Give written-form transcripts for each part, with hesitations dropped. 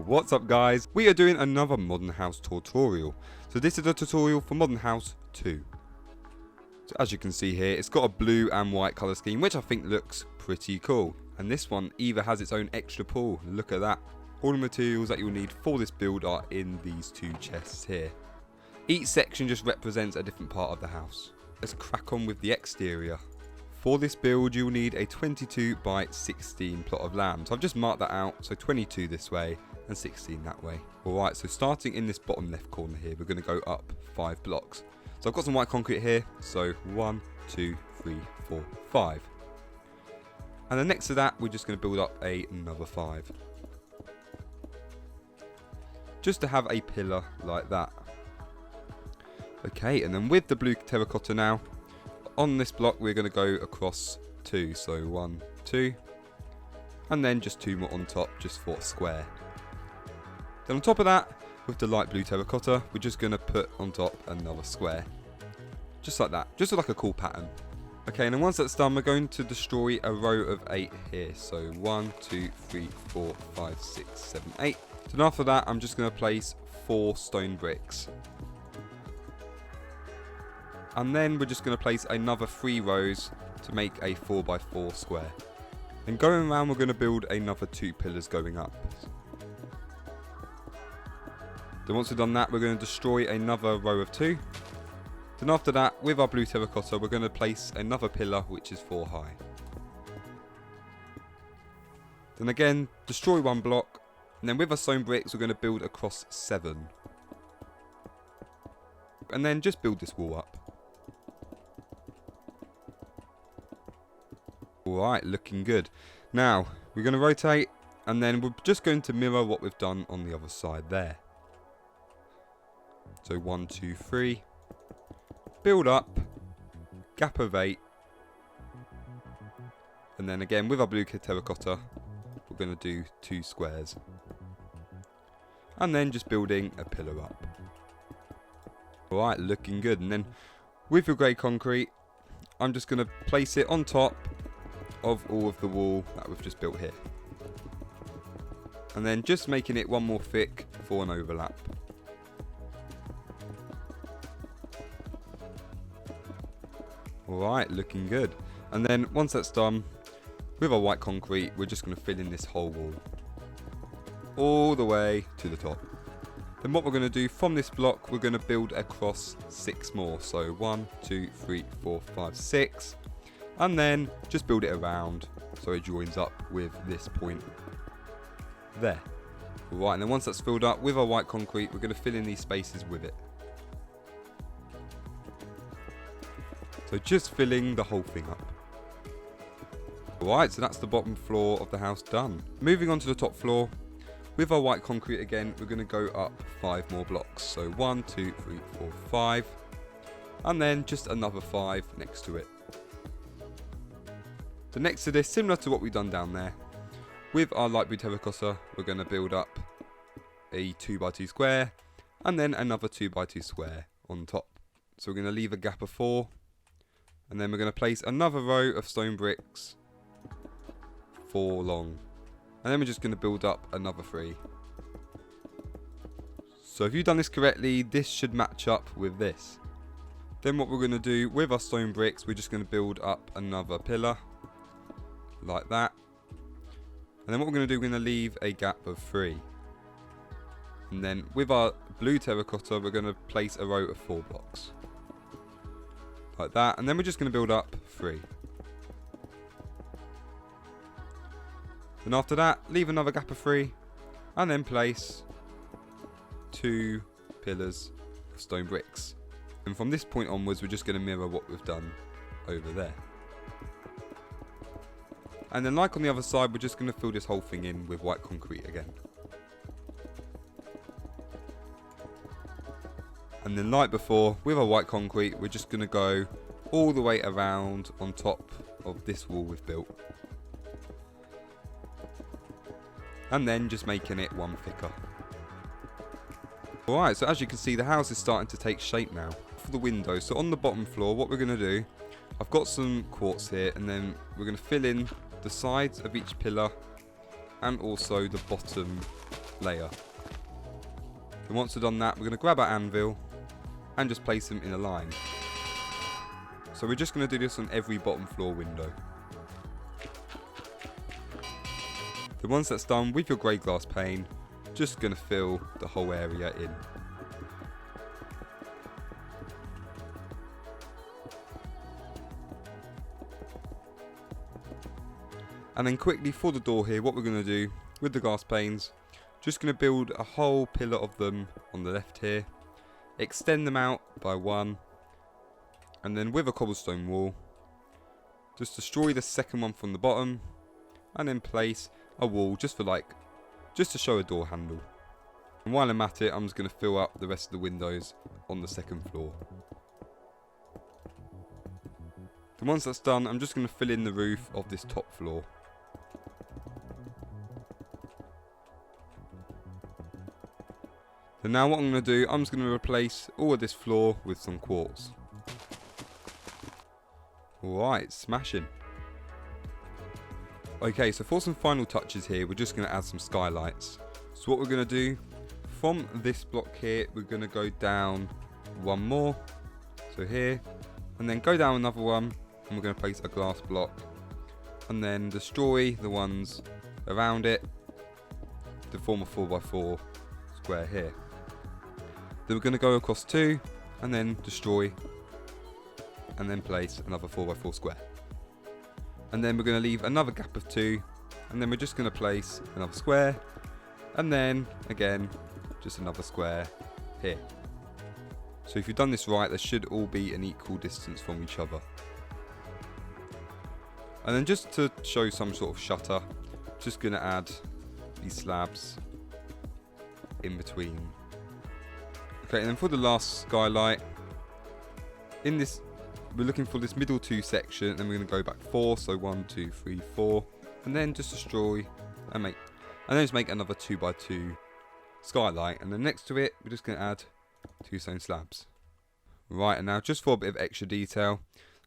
What's up guys? We are doing another Modern House tutorial. So this is a tutorial for Modern House 2. So as you can see here, it's got a blue and white colour scheme, which I think looks pretty cool. And this one even has its own extra pool. Look at that. All the materials that you'll need for this build are in these two chests here. Each section just represents a different part of the house. Let's crack on with the exterior. For this build you'll need a 22 by 16 plot of land. So I've just marked that out, so 22 this way and 16 that way. Alright, so starting in this bottom left corner here, we're going to go up 5 blocks. So I've got some white concrete here, so 1, 2, 3, 4, 5. And then next to that we're just going to build up another 5. Just to have a pillar like that. Okay, and then with the blue terracotta now, on this block we're going to go across 2, so 1, 2, and then just 2 more on top just for a square. Then on top of that, with the light blue terracotta, we're just going to put on top another square. Just like that, just like a cool pattern. Okay, and then once that's done, we're going to destroy a row of 8 here. So 1, 2, 3, 4, 5, 6, 7, 8. Then after that, I'm just going to place 4 stone bricks. And then we're just going to place another 3 rows to make a 4x4 square. And going around, we're going to build another 2 pillars going up. Then once we've done that, we're going to destroy another row of 2. Then after that, with our blue terracotta, we're going to place another pillar which is 4 high. Then again, destroy 1 block. And then with our stone bricks, we're going to build across 7. And then just build this wall up. Alright, looking good. Now, we're going to rotate, and then we're just going to mirror what we've done on the other side there. So 1, 2, 3. Build up, gap of 8. And then again, with our blue terracotta, we're going to do 2 squares. And then just building a pillar up. Alright, looking good. And then with your grey concrete, I'm just going to place it on top of all of the wall that we've just built here. And then just making it 1 more thick for an overlap. Alright, looking good. And then once that's done, with our white concrete, we're just going to fill in this whole wall. All the way to the top. Then what we're going to do from this block, we're going to build across 6 more. So 1, 2, 3, 4, 5, 6. And then just build it around so it joins up with this point there. Right, and then once that's filled up with our white concrete, we're going to fill in these spaces with it. So just filling the whole thing up. Alright, so that's the bottom floor of the house done. Moving on to the top floor. With our white concrete again, we're going to go up 5 more blocks. So 1, 2, 3, 4, 5. And then just another 5 next to it. So next to this, similar to what we've done down there, with our light blue terracotta, we're going to build up a 2x2 square, and then another 2x2 square on top. So we're going to leave a gap of 4, and then we're going to place another row of stone bricks, 4 long, and then we're just going to build up another 3. So if you've done this correctly, this should match up with this. Then what we're going to do with our stone bricks, we're just going to build up another pillar, like that. And then what we're going to do, we're going to leave a gap of 3. And then with our blue terracotta, we're going to place a row of 4 blocks. Like that. And then we're just going to build up 3. Then after that, leave another gap of 3. And then place 2 pillars of stone bricks. And from this point onwards, we're just going to mirror what we've done over there. And then like on the other side, we're just going to fill this whole thing in with white concrete again. And then like before, with our white concrete, we're just going to go all the way around on top of this wall we've built. And then just making it 1 thicker. Alright, so as you can see, the house is starting to take shape now. For the windows, so on the bottom floor, what we're going to do, I've got some quartz here, and then we're going to fill in the sides of each pillar and also the bottom layer. And once we've done that, we're going to grab our anvil and just place them in a line. So we're just going to do this on every bottom floor window. Then once that's done, with your grey glass pane, just going to fill the whole area in. And then quickly for the door here, what we're going to do with the glass panes, just going to build a whole pillar of them on the left here, extend them out by one, and then with a cobblestone wall, just destroy the second one from the bottom, and then place a wall just to show a door handle. And while I'm at it, I'm just going to fill up the rest of the windows on the second floor. Then once that's done, I'm just going to fill in the roof of this top floor. So now what I'm going to do, I'm just going to replace all of this floor with some quartz. Alright, smashing. Okay, so for some final touches here, we're just going to add some skylights. So what we're going to do, from this block here, we're going to go down one more. So here, and then go down another one, and we're going to place a glass block. And then destroy the ones around it to form a 4x4 square here. Then we're going to go across two, and then destroy, and then place another 4x4 square. And then we're going to leave another gap of two, and then we're just going to place another square, and then again just another square here. So if you've done this right, they should all be an equal distance from each other. And then just to show some sort of shutter, just going to add these slabs in between. Okay, and then for the last skylight, in this, we're looking for this middle two section, and then we're going to go back 4, so 1, 2, 3, 4, and then just destroy and then just make another 2x2 skylight, and then next to it, we're just going to add 2 stone slabs. Right, and now just for a bit of extra detail,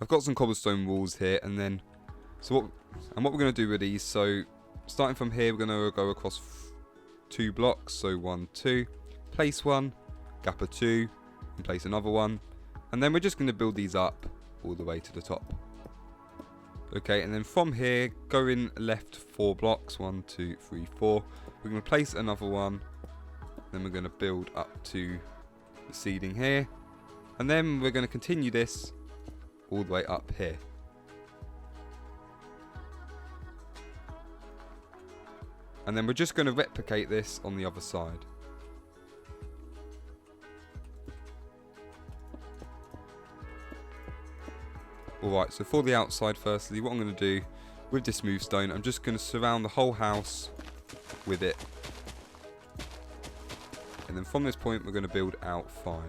I've got some cobblestone walls here, and then what we're going to do with these, so starting from here, we're going to go across 2 blocks, so 1, 2, place one, gap of 2, and place another one, and then we're just going to build these up all the way to the top. Okay, and then from here, going left 4 blocks, 1, 2, 3, 4, we're going to place another one, then we're going to build up to the ceiling here, and then we're going to continue this all the way up here. And then we're just going to replicate this on the other side. Alright, so for the outside firstly, what I'm going to do with this smooth stone, I'm just going to surround the whole house with it. And then from this point, we're going to build out 5.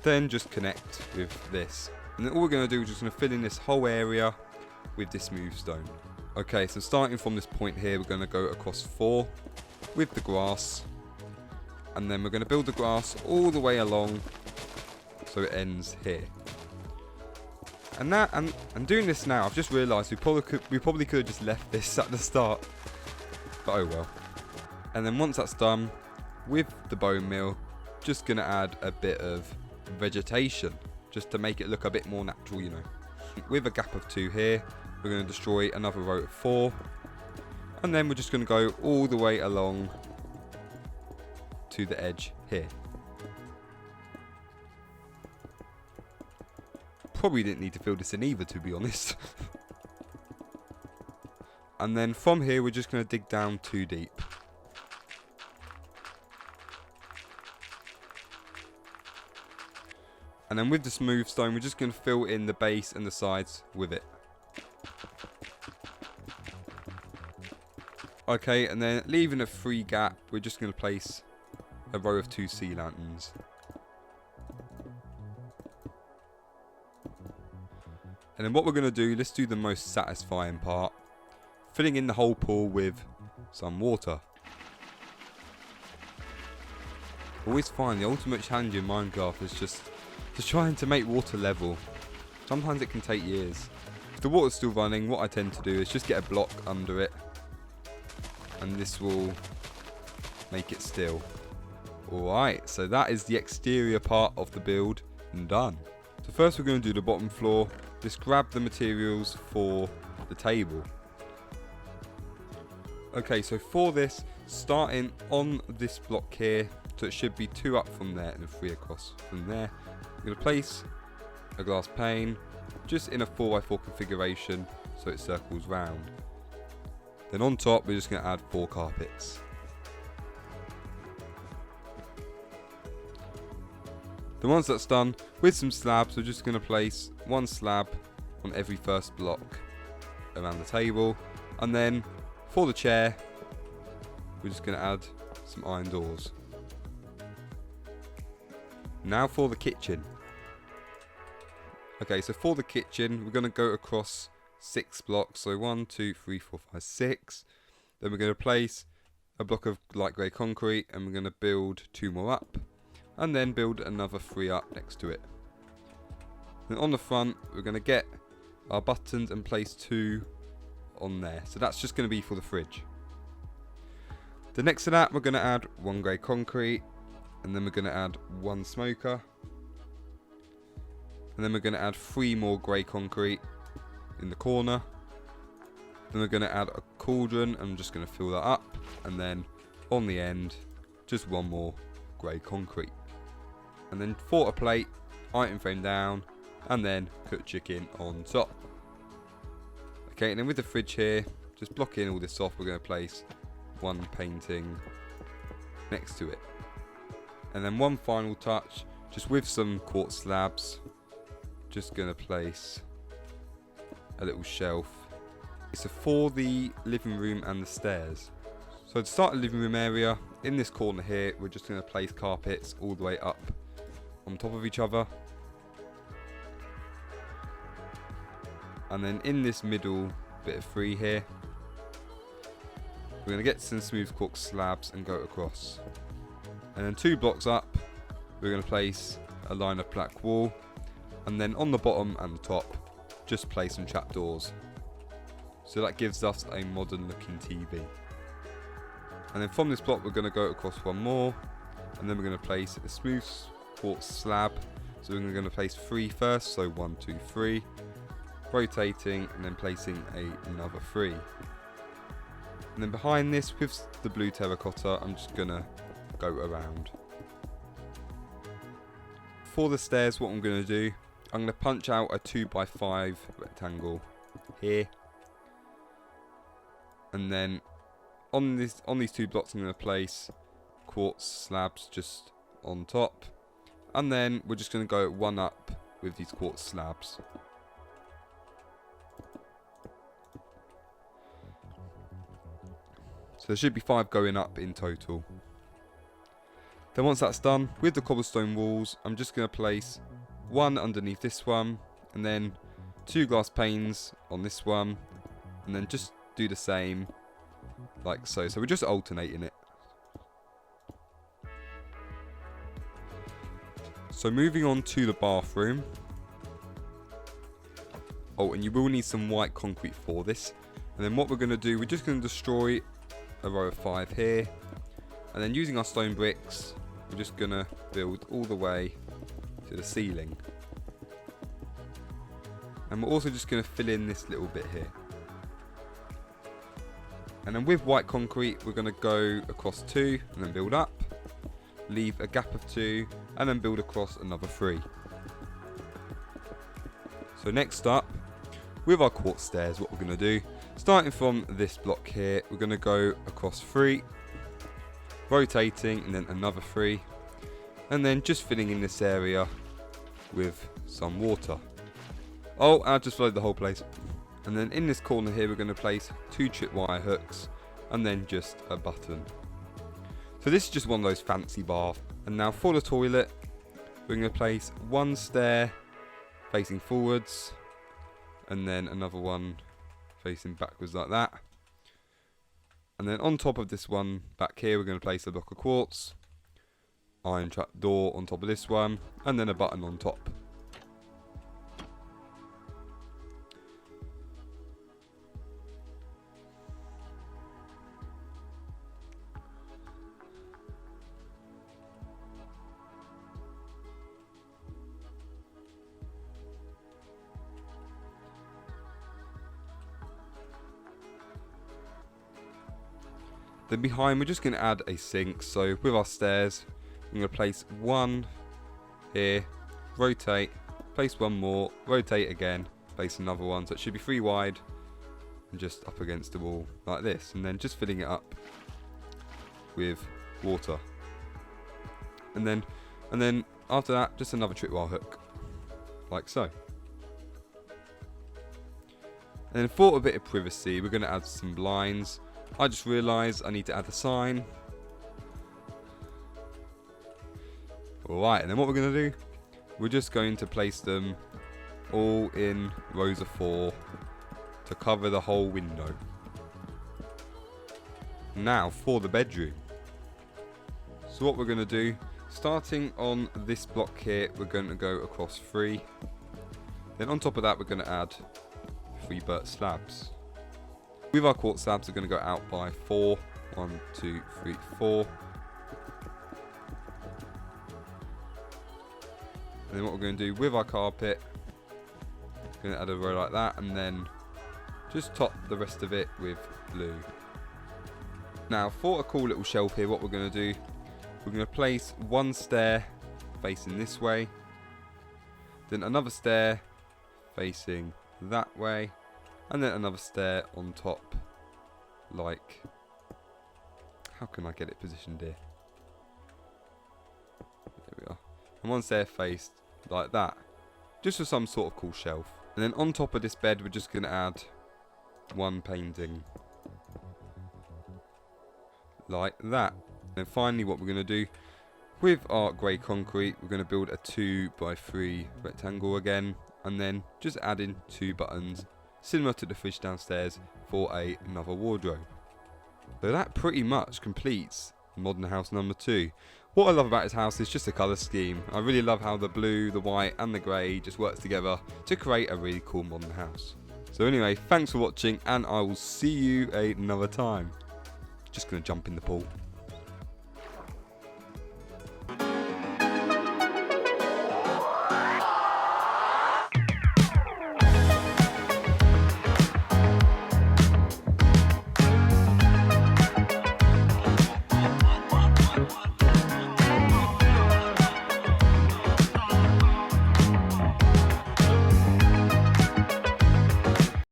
Then just connect with this. And then all we're going to do is just going to fill in this whole area with this smooth stone. Okay, so starting from this point here, we're going to go across 4 with the grass. And then we're going to build the grass all the way along so it ends here. And doing this now, I've just realised we probably could have just left this at the start. But oh well. And then once that's done, with the bone meal, just going to add a bit of vegetation just to make it look a bit more natural, you know. With a gap of 2 here, we're going to destroy another row of 4, and then we're just going to go all the way along to the edge here. Probably didn't need to fill this in either, to be honest. And then from here, we're just going to dig down 2 deep. And then with the smooth stone, we're just going to fill in the base and the sides with it. Okay, and then leaving a free gap, we're just going to place a row of 2 sea lanterns. And then what we're going to do, let's do the most satisfying part. Filling in the whole pool with some water. Always find the ultimate challenge in Minecraft is just trying to make water level. Sometimes it can take years. If the water's still running, what I tend to do is just get a block under it, and this will make it still. Alright, so that is the exterior part of the build done. So first we're going to do the bottom floor. Just grab the materials for the table. Okay, so for this, starting on this block here, so it should be 2 up from there and 3 across from there. I'm going to place a glass pane just in a 4x4 configuration so it circles round. Then on top we're just going to add 4 carpets. Then once that's done, with some slabs, we're just going to place 1 slab on every first block around the table. And then for the chair, we're just going to add some iron doors. Now for the kitchen. Okay, so for the kitchen, we're going to go across 6 blocks. So 1, 2, 3, 4, 5, 6. Then we're going to place a block of light grey concrete and we're going to build 2 more up. And then build another 3 up next to it. Then on the front, we're going to get our buttons and place 2 on there. So that's just going to be for the fridge. The next to that, we're going to add 1 grey concrete. And then we're going to add 1 smoker. And then we're going to add 3 more grey concrete in the corner. Then we're going to add a cauldron. I'm just going to fill that up. And then on the end, just 1 more grey concrete. And then for a plate, item frame down, and then cooked chicken on top. Okay, and then with the fridge here, just blocking all this off, we're going to place 1 painting next to it. And then one final touch, just with some quartz slabs, just going to place a little shelf. So for the living room and the stairs. So to start the living room area, in this corner here, we're just going to place carpets all the way up on top of each other. And then in this middle bit of free here, we're going to get some smooth quartz slabs and go across. And then 2 blocks up, we're going to place a line of black wall. And then on the bottom and the top, just place some trapdoors. So that gives us a modern looking TV. And then from this block, we're going to go across 1 more. And then we're going to place a smooth quartz slab. So we're going to place 3 first. So 1, 2, 3. Rotating and then placing another 3. And then behind this, with the blue terracotta, I'm just going to go around. For the stairs, what I'm going to do, I'm going to punch out a 2x5 rectangle here. And then on these 2 blocks, I'm going to place quartz slabs just on top. And then we're just going to go 1 up with these quartz slabs. So there should be 5 going up in total. Then once that's done, with the cobblestone walls, I'm just going to place 1 underneath this one, and then 2 glass panes on this one, and then just do the same like so. So we're just alternating it. So moving on to the bathroom. Oh, and you will need some white concrete for this. And then what we're going to do, we're just going to destroy a row of 5 here. And then using our stone bricks, we're just going to build all the way to the ceiling. And we're also just going to fill in this little bit here. And then with white concrete, we're going to go across 2 and then build up. Leave a gap of 2 and then build across another 3. So next up, with our quartz stairs, what we're going to do, starting from this block here, we're going to go across 3, rotating and then another 3, and then just filling in this area with some water. Oh, I just flooded the whole place. And then in this corner here, we're going to place 2 tripwire hooks and then just a button. So this is just one of those fancy baths. And now for the toilet, we're going to place 1 stair facing forwards and then another one facing backwards like that. And then on top of this one back here, we're going to place a block of quartz, iron trap door on top of this one, and then a button on top. Then behind we're just going to add a sink. So with our stairs, I'm going to place one here, rotate, place one more, rotate again, place another one. So it should be 3 wide and just up against the wall like this. And then just filling it up with water. And then after that, just another tripwire hook, like so. And then for a bit of privacy, we're going to add some blinds. I just realised I need to add a sign. Alright, and then what we're going to do, we're just going to place them all in rows of 4 to cover the whole window. Now for the bedroom. So what we're going to do, starting on this block here, we're going to go across 3. Then on top of that, we're going to add 3 birch slabs. With our quartz slabs, we're going to go out by 4. 1, 2, 3, 4. And then what we're going to do with our carpet, we're going to add a row like that, and then just top the rest of it with blue. Now for a cool little shelf here, what we're going to do, we're going to place one stair facing this way, then another stair facing that way, and then another stair on top, like, how can I get it positioned here? There we are. And one stair faced like that, just for some sort of cool shelf. And then on top of this bed, we're just going to add one painting, like that. And finally, what we're going to do with our grey concrete, we're going to build a 2x3 rectangle again, and then just add in 2 buttons similar to the fridge downstairs for another wardrobe. So that pretty much completes modern house number 2. What I love about this house is just the colour scheme. I really love how the blue, the white and the grey just works together to create a really cool modern house. So anyway, thanks for watching, and I will see you another time. Just going to jump in the pool.